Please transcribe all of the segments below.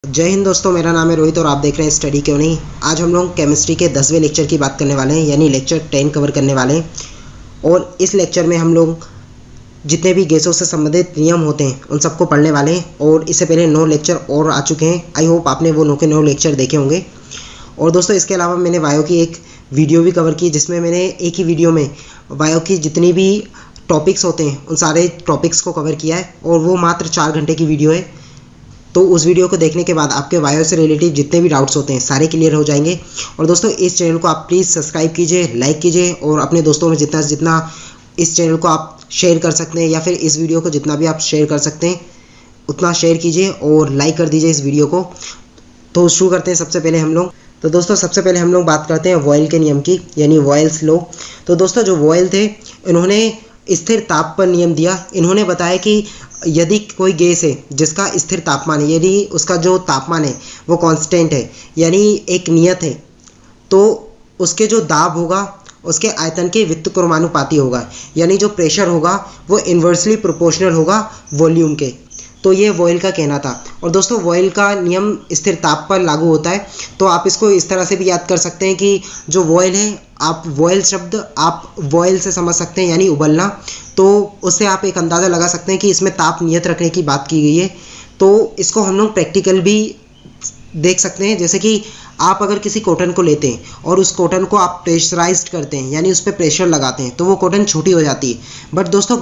जय हिंद दोस्तों, मेरा नाम है रोहित और आप देख रहे हैं स्टडी क्यों नहीं। आज हम लोग केमिस्ट्री के 10वें लेक्चर की बात करने वाले हैं, यानी लेक्चर 10 कवर करने वाले हैं। और इस लेक्चर में हम लोग जितने भी गैसों से संबंधित नियम होते हैं उन सबको पढ़ने वाले हैं। और इससे पहले 9 लेक्चर और आ चुके हैं। आई होप आपने वो 9 के 9 लेक्चर देखे होंगे। और दोस्तों इसके अलावा मैंने वायो की एक वीडियो भी कवर की, जिसमें मैंने एक ही वीडियो में वायो की जितनी भी टॉपिक्स होते हैं उन सारे टॉपिक्स को कवर किया है, और वो मात्र 4 घंटे की वीडियो है। तो उस वीडियो को देखने के बाद आपके वायो से रिलेटिव जितने भी डाउट्स होते हैं सारे क्लियर हो जाएंगे। और दोस्तों इस चैनल को आप प्लीज़ सब्सक्राइब कीजिए, लाइक कीजिए, और अपने दोस्तों में जितना से जितना इस चैनल को आप शेयर कर सकते हैं, या फिर इस वीडियो को जितना भी आप शेयर कर सकते हैं उतना शेयर कीजिए और लाइक कर दीजिए इस वीडियो को। तो शुरू करते हैं सबसे पहले हम लोग। तो दोस्तों सबसे पहले हम लोग बात करते हैं वॉयल के नियम की, यानी वॉयल्स लॉ। तो दोस्तों जो वॉयल थे इन्होंने स्थिर ताप पर नियम दिया। इन्होंने बताया कि यदि कोई गैस है जिसका स्थिर तापमान है, यदि उसका जो तापमान है वो कांस्टेंट है, यानी एक नियत है, तो उसके जो दाब होगा उसके आयतन के व्युत्क्रमानुपाती होगा, यानी जो प्रेशर होगा वो इन्वर्सली प्रोपोर्शनल होगा वॉल्यूम के। तो ये वॉयल का कहना था। और दोस्तों वॉयल का नियम स्थिर ताप पर लागू होता है। तो आप इसको इस तरह से भी याद कर सकते हैं कि जो वॉयल है, आप वॉयल शब्द आप वॉयल से समझ सकते हैं, यानी उबलना। तो उससे आप एक अंदाज़ा लगा सकते हैं कि इसमें ताप नियत रखने की बात की गई है। तो इसको हम लोग प्रैक्टिकल भी देख सकते हैं। जैसे कि आप अगर किसी कॉटन को लेते हैं और उस कॉटन को आप प्रेशराइज्ड करते हैं, यानी उस पर प्रेशर लगाते हैं, तो वो कॉटन छोटी हो जाती है। बट दोस्तों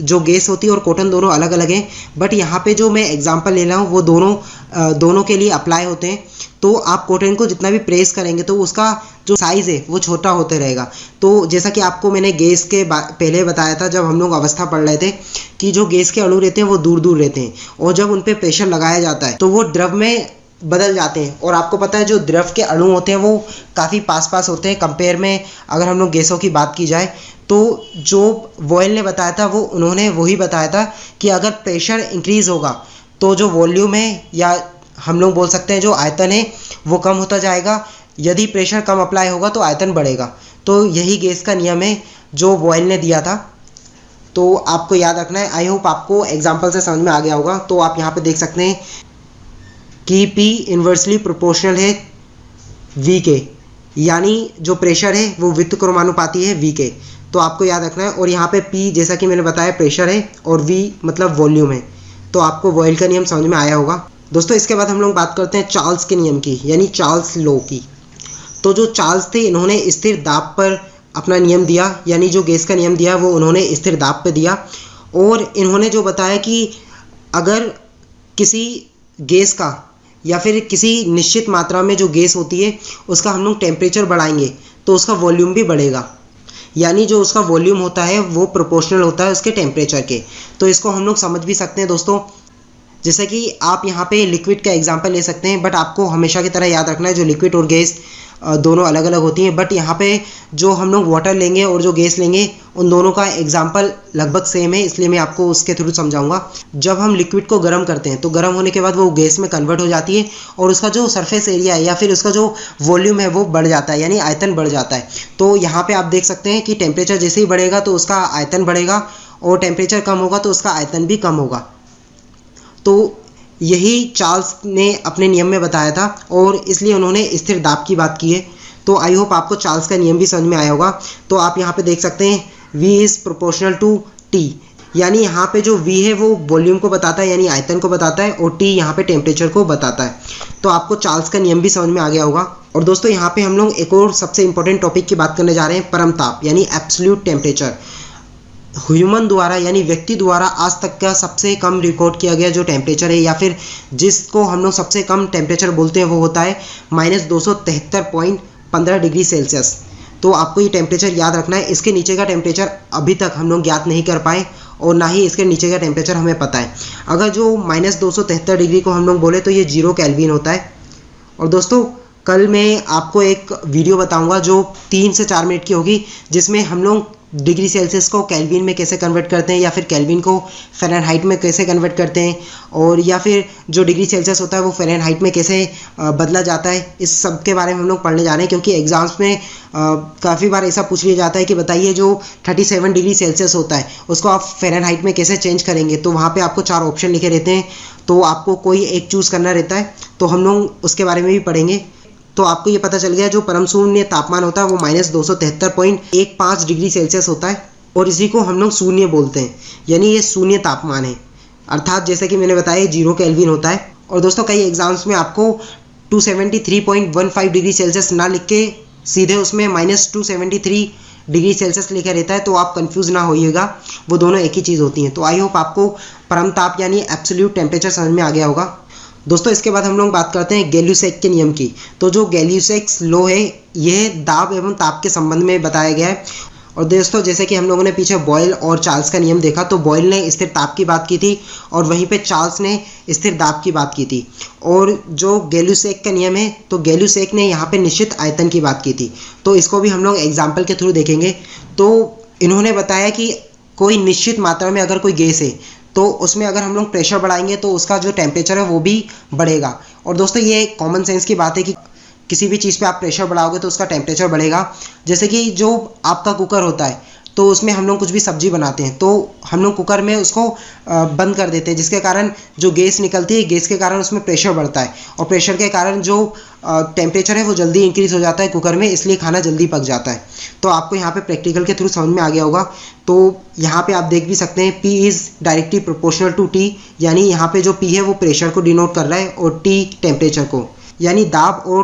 जो गैस होती है और कॉटन दोनों अलग अलग हैं। बट यहाँ पे जो मैं एग्जांपल ले रहा हूँ वो दोनों के लिए अप्लाई होते हैं। तो आप कॉटन को जितना भी प्रेस करेंगे तो उसका जो साइज़ है वो छोटा होते रहेगा। तो जैसा कि आपको मैंने गैस के पहले बताया था, जब हम लोग अवस्था पढ़ रहे थे, कि जो गैस के अणु रहते हैं वो दूर दूर रहते हैं, और जब उन पर प्रेशर लगाया जाता है तो वो द्रव में बदल जाते हैं। और आपको पता है जो द्रव के अणु होते हैं वो काफ़ी पास पास होते हैं कंपेयर में। अगर हम लोग गैसों की बात की जाए तो जो वॉयल ने बताया था वो उन्होंने वही बताया था कि अगर प्रेशर इंक्रीज़ होगा तो जो वॉल्यूम है, या हम लोग बोल सकते हैं जो आयतन है, वो कम होता जाएगा। यदि प्रेशर कम अप्लाई होगा तो आयतन बढ़ेगा। तो यही गैस का नियम है जो वॉयल ने दिया था। तो आपको याद रखना है। आई होप आपको एग्जाम्पल से समझ में आ गया होगा। तो आप यहाँ पे देख सकते हैं कि P इन्वर्सली प्रोपोर्शनल है V के, यानी जो प्रेशर है वो व्युत्क्रमानुपाती है V के। तो आपको याद रखना है। और यहाँ पे P जैसा कि मैंने बताया प्रेशर है, और V मतलब वॉल्यूम है। तो आपको वॉयल का नियम समझ में आया होगा। दोस्तों इसके बाद हम लोग बात करते हैं चार्ल्स के नियम की, यानी चार्ल्स लॉ की। तो जो चार्ल्स थे इन्होंने स्थिर दाब पर अपना नियम दिया, यानी जो गैस का नियम दिया वो उन्होंने स्थिर दाब पर दिया। और इन्होंने जो बताया कि अगर किसी गैस का या फिर किसी निश्चित मात्रा में जो गैस होती है उसका हम लोग टेम्परेचर बढ़ाएंगे तो उसका वॉल्यूम भी बढ़ेगा, यानी जो उसका वॉल्यूम होता है वो प्रोपोर्शनल होता है उसके टेम्परेचर के। तो इसको हम लोग समझ भी सकते हैं दोस्तों। जैसे कि आप यहाँ पे लिक्विड का एग्जांपल ले सकते हैं, बट आपको हमेशा की तरह याद रखना है जो लिक्विड और गैस दोनों अलग अलग होती हैं। बट यहाँ पे जो हम लोग वाटर लेंगे और जो गैस लेंगे उन दोनों का एग्जांपल लगभग सेम है, इसलिए मैं आपको उसके थ्रू समझाऊंगा। जब हम लिक्विड को गर्म करते हैं तो गर्म होने के बाद वो गैस में कन्वर्ट हो जाती है, और उसका जो सरफेस एरिया है या फिर उसका जो वॉल्यूम है वो बढ़ जाता है, यानी आयतन बढ़ जाता है। तो यहाँ पर आप देख सकते हैं कि टेम्परेचर जैसे ही बढ़ेगा तो उसका आयतन बढ़ेगा, और टेम्परेचर कम होगा तो उसका आयतन भी कम होगा। तो यही चार्ल्स ने अपने नियम में बताया था, और इसलिए उन्होंने स्थिर दाब की बात की है। तो आई होप आपको चार्ल्स का नियम भी समझ में आया होगा। तो आप यहाँ पे देख सकते हैं V is proportional to T, यानी यहाँ पे जो V है वो वॉल्यूम को बताता है, यानी आयतन को बताता है, और T यहाँ पे टेम्परेचर को बताता है। तो आपको चार्ल्स का नियम भी समझ में आ गया होगा। और दोस्तों यहाँ पे हम लोग एक और सबसे इंपॉर्टेंट टॉपिक की बात करने जा रहे हैं, परम ताप, यानी एब्सोल्यूट टेम्परेचर। ह्यूमन द्वारा यानी व्यक्ति द्वारा आज तक का सबसे कम रिकॉर्ड किया गया जो टेम्परेचर है, या फिर जिसको हम लोग सबसे कम टेम्परेचर बोलते हैं, वो होता है -273.15 डिग्री सेल्सियस। तो आपको ये टेम्परेचर याद रखना है। इसके नीचे का टेम्परेचर अभी तक हम लोग ज्ञात नहीं कर पाए, और ना ही इसके नीचे का टेम्परेचर हमें पता है। अगर जो -273 डिग्री को हम लोग बोले तो ये 0 केल्विन होता है। और दोस्तों कल मैं आपको एक वीडियो बताऊंगा जो 3 से 4 मिनट की होगी, जिसमें हम लोग डिग्री सेल्सियस को केल्विन में कैसे कन्वर्ट करते हैं, या फिर केल्विन को फ़ारेनहाइट में कैसे कन्वर्ट करते हैं, और या फिर जो डिग्री सेल्सियस होता है वो फ़ारेनहाइट में कैसे बदला जाता है, इस सब के बारे में हम लोग पढ़ने जा रहे हैं। क्योंकि एग्ज़ाम्स में काफ़ी बार ऐसा पूछ लिया जाता है कि बताइए जो 37 डिग्री सेल्सियस होता है उसको आप फ़ारेनहाइट में कैसे चेंज करेंगे। तो वहाँ पर आपको 4 ऑप्शन लिखे रहते हैं, तो आपको कोई एक चूज़ करना रहता है। तो हम लोग उसके बारे में भी पढ़ेंगे। तो आपको ये पता चल गया जो परम शून्य तापमान होता है वो -273.15 डिग्री सेल्सियस होता है, और इसी को हम लोग शून्य बोलते हैं, यानी ये शून्य तापमान है। अर्थात जैसे कि मैंने बताया 0 केल्विन होता है। और दोस्तों कई एग्जाम्स में आपको 273.15 डिग्री सेल्सियस ना लिख के सीधे उसमें -273 डिग्री सेल्सियस लिखा रहता है, तो आप कंफ्यूज ना होइएगा, वो दोनों एक ही चीज़ होती हैं। तो आई होप आपको परम ताप यानी एब्सोल्यूट टेम्परेचर समझ में आ गया होगा। दोस्तों इसके बाद हम लोग बात करते हैं गैल्यूसेक के नियम की। तो जो गैल्यूसेक्स लॉ है यह दाब एवं ताप के संबंध में बताया गया है। और दोस्तों जैसे कि हम लोगों ने पीछे बॉयल और चार्ल्स का नियम देखा, तो बॉयल ने स्थिर ताप की बात की थी और वहीं पे चार्ल्स ने स्थिर दाब की बात की थी। और जो गैल्यूसेक का नियम है, तो गैल्यूसेक ने यहाँ पे निश्चित आयतन की बात की थी। तो इसको भी हम लोग एग्जाम्पल के थ्रू देखेंगे। तो इन्होंने बताया कि कोई निश्चित मात्रा में अगर कोई गैस है तो उसमें अगर हम लोग प्रेशर बढ़ाएंगे तो उसका जो टेम्परेचर है वो भी बढ़ेगा। और दोस्तों ये कॉमन सेंस की बात है कि किसी भी चीज़ पे आप प्रेशर बढ़ाओगे तो उसका टेम्परेचर बढ़ेगा। जैसे कि जो आपका कुकर होता है तो उसमें हम लोग कुछ भी सब्जी बनाते हैं तो हम लोग कुकर में उसको बंद कर देते हैं, जिसके कारण जो गैस निकलती है, गैस के कारण उसमें प्रेशर बढ़ता है और प्रेशर के कारण जो टेम्परेचर है वो जल्दी इंक्रीज़ हो जाता है कुकर में, इसलिए खाना जल्दी पक जाता है। तो आपको यहाँ पे प्रैक्टिकल के थ्रू समझ में आ गया होगा। तो यहाँ पे आप देख भी सकते हैं P is directly proportional to T, यानी यहाँ पे जो P है वो प्रेशर को डिनोट कर रहा है और T टेम्परेचर को, यानी दाब और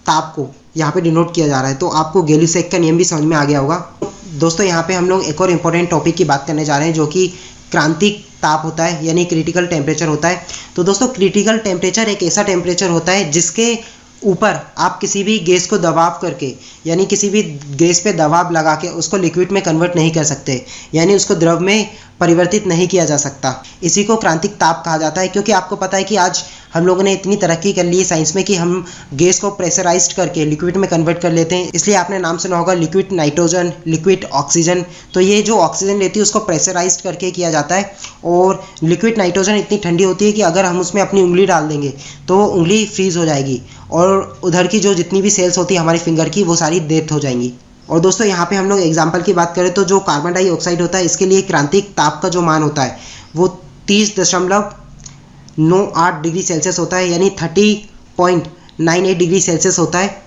ताप को यहाँ पे डिनोट किया जा रहा है। तो आपको गैल्यूसेक का नियम भी समझ में आ गया होगा। दोस्तों यहाँ पे हम लोग एक और इम्पोर्टेंट टॉपिक की बात करने जा रहे हैं जो कि क्रांतिक ताप होता है, यानी क्रिटिकल टेम्परेचर होता है। तो दोस्तों क्रिटिकल टेम्परेचर एक ऐसा टेम्परेचर होता है जिसके ऊपर आप किसी भी गैस को दबाव करके, यानी किसी भी गैस पे दबाव लगा के उसको लिक्विड में कन्वर्ट नहीं कर सकते, यानी उसको द्रव में परिवर्तित नहीं किया जा सकता। इसी को क्रांतिक ताप कहा जाता है। क्योंकि आपको पता है कि आज हम लोगों ने इतनी तरक्की कर ली है साइंस में कि हम गैस को प्रेशराइज्ड करके लिक्विड में कन्वर्ट कर लेते हैं। इसलिए आपने नाम सुना होगा लिक्विड नाइट्रोजन, लिक्विड ऑक्सीजन। तो ये जो ऑक्सीजन रहती है उसको प्रेशराइज्ड करके किया जाता है। और लिक्विड नाइट्रोजन इतनी ठंडी होती है कि अगर हम उसमें अपनी उंगली डाल देंगे तो उंगली फ्रीज हो जाएगी और उधर की जो जितनी भी सेल्स होती है हमारी फिंगर की वो सारी डेथ हो जाएंगी। और दोस्तों यहाँ पे हम लोग एग्जाम्पल की बात करें तो जो कार्बन डाइऑक्साइड होता है इसके लिए क्रांतिक ताप का जो मान होता है वो 30.98 डिग्री सेल्सियस होता है, यानी 30.98 डिग्री सेल्सियस होता है।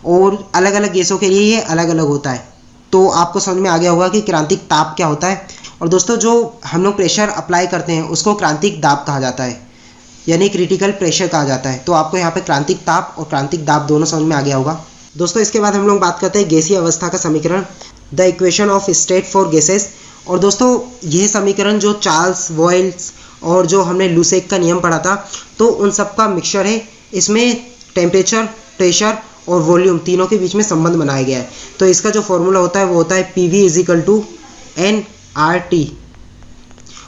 और अलग अलग गैसों के लिए ये अलग अलग होता है। तो आपको समझ में आ गया होगा कि क्रांतिक ताप क्या होता है। और दोस्तों जो हम लोग प्रेशर अप्लाई करते हैं उसको क्रांतिक दाब कहा जाता है, यानी क्रिटिकल प्रेशर कहा जाता है। तो आपको यहाँ पे क्रांतिक ताप और क्रांतिक दाब दोनों समझ में आ गया होगा। दोस्तों इसके बाद हम लोग बात करते हैं गैसीय अवस्था का समीकरण, the equation of state for gases. और दोस्तों यह समीकरण जो चार्ल्स, बॉयल्स और जो हमने लूसेक का नियम पढ़ा था तो उन सब का मिक्सचर है। इसमें टेम्परेचर, प्रेशर और वॉल्यूम तीनों के बीच में संबंध बनाया गया है। तो इसका जो फॉर्मूला होता है वो होता है PV = nRT।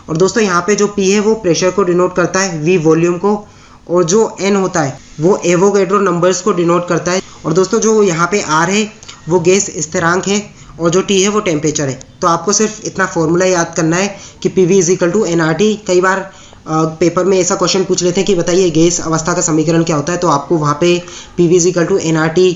और दोस्तों यहाँ पे जो P है वो प्रेशर को डिनोट करता है, V वॉल्यूम को, और जो N होता है वो एवोगैड्रो नंबर्स को डिनोट करता है। और दोस्तों जो यहाँ पे R है वो गैस स्थिरांक है और जो T है वो टेम्परेचर है। तो आपको सिर्फ इतना फॉर्मूला याद करना है कि PV = nRT। कई बार पेपर में ऐसा क्वेश्चन पूछ लेते हैं कि बताइए गैस अवस्था का समीकरण क्या होता है, तो आपको वहाँ पे PV = nRT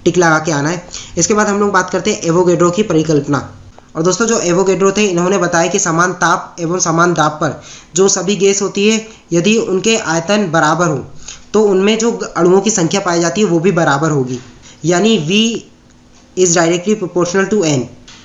टिक लगा के आना है। इसके बाद हम लोग बात करते हैं एवोगैड्रो की परिकल्पना। और दोस्तों जो एवोगैड्रो थे इन्होंने बताया कि समान ताप एवं समान दाब पर जो सभी गैस होती है यदि उनके आयतन बराबर हो तो उनमें जो अणुओं की संख्या पाई जाती है वो भी बराबर होगी, यानी V is directly proportional to N।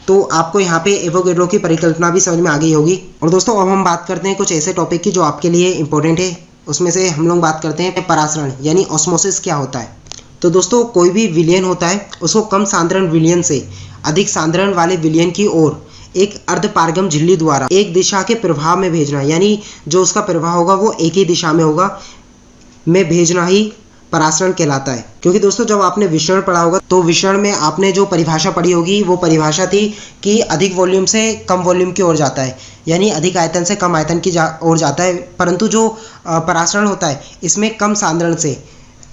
तो आपको यहाँ पे एवोगैड्रो की परिकल्पना भी समझ में आ गई होगी। और दोस्तों अब हम बात करते हैं कुछ ऐसे टॉपिक की जो आपके लिए इंपॉर्टेंट है। उसमें से हम लोग बात करते हैं परासरण, यानी ऑस्मोसिस क्या होता है। तो दोस्तों कोई भी विलयन होता है उसको कम सांद्रण विलयन से अधिक सांद्रण वाले विलयन की ओर एक अर्धपारगम झिल्ली द्वारा एक दिशा के प्रवाह में भेजना, यानी जो उसका प्रवाह होगा वो एक ही दिशा में होगा, में भेजना ही परासरण कहलाता है। क्योंकि दोस्तों जब आपने विसरण पढ़ा होगा तो विसरण में आपने जो परिभाषा पढ़ी होगी वो परिभाषा थी कि अधिक वॉल्यूम से कम वॉल्यूम की ओर जाता है, यानी अधिक आयतन से कम आयतन की ओर जाता है। परंतु जो परासरण होता है इसमें कम सांद्रण से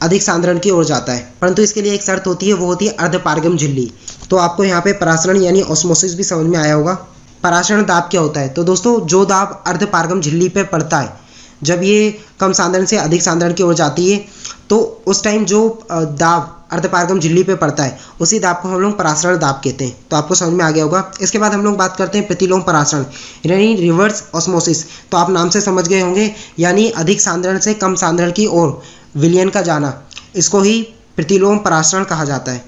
अधिक सांद्रण की ओर जाता है, परंतु इसके लिए एक शर्त होती है, वो होती है अर्धपारगम झिल्ली। तो आपको यहाँ पे परासरण यानी ऑस्मोसिस भी समझ में आया होगा। परासरण दाब क्या होता है? तो दोस्तों जो दाब अर्धपारगम झिल्ली पे पड़ता है, जब ये कम सांद्रण से अधिक सांद्रण की ओर जाती है, तो उस टाइम जो दाब अर्धपारगम झिल्ली पे पड़ता है, उसी दाब को हम लोग परासरण दाब कहते हैं। तो आपको समझ में आ गया होगा। इसके बाद हम लोग बात करते हैं प्रतिलोम परासरण यानी रिवर्स ऑस्मोसिस। तो आप नाम से समझ गए होंगे, यानी अधिक सांद्रण से कम सांद्रण की ओर विलयन का जाना, इसको ही प्रतिलोम परासरण कहा जाता है।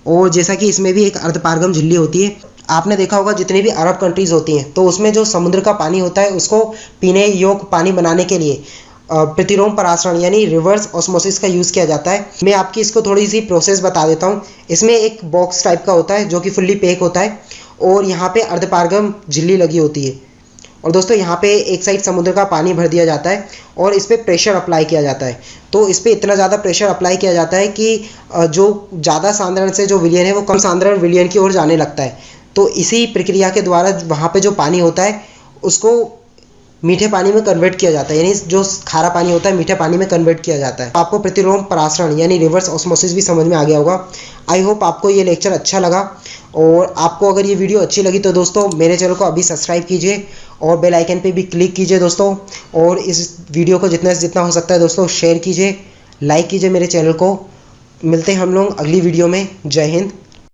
और जैसा कि इसमें भी एक अर्धपारगम झिल्ली होती है। आपने देखा होगा जितनी भी अरब कंट्रीज़ होती हैं, तो उसमें जो समुद्र का पानी होता है, उसको पीने योग्य पानी बनाने के लिए प्रतिलोम परासरण यानी रिवर्स ऑस्मोसिस का यूज़ किया जाता है। मैं आपकी इसको थोड़ी सी प्रोसेस बता देता हूँ। इसमें एक बॉक्स टाइप का होता है जो कि फुल्ली पैक होता है, और यहाँ पे अर्धपारगम झिल्ली लगी होती है। और दोस्तों यहाँ पे एक साइड समुद्र का पानी भर दिया जाता है और इस पर प्रेशर अप्लाई किया जाता है। तो इस पर इतना ज़्यादा प्रेशर अप्लाई किया जाता है कि जो ज़्यादा सांद्रण से जो विलयन है, वो कम सांद्रण विलयन की ओर जाने लगता है। तो इसी प्रक्रिया के द्वारा वहाँ पे जो पानी होता है, उसको मीठे पानी में कन्वर्ट किया जाता है, यानी जो खारा पानी होता है मीठे पानी में कन्वर्ट किया जाता है। आपको प्रतिलोम परासरण यानी रिवर्स ऑस्मोसिस भी समझ में आ गया होगा। आई होप आपको ये लेक्चर अच्छा लगा, और आपको अगर ये वीडियो अच्छी लगी तो दोस्तों मेरे चैनल को अभी सब्सक्राइब कीजिए और बेल आइकन पे भी क्लिक कीजिए दोस्तों। और इस वीडियो को जितना से जितना हो सकता है दोस्तों शेयर कीजिए, लाइक कीजिए मेरे चैनल को। मिलते हैं हम लोग अगली वीडियो में। जय हिंद।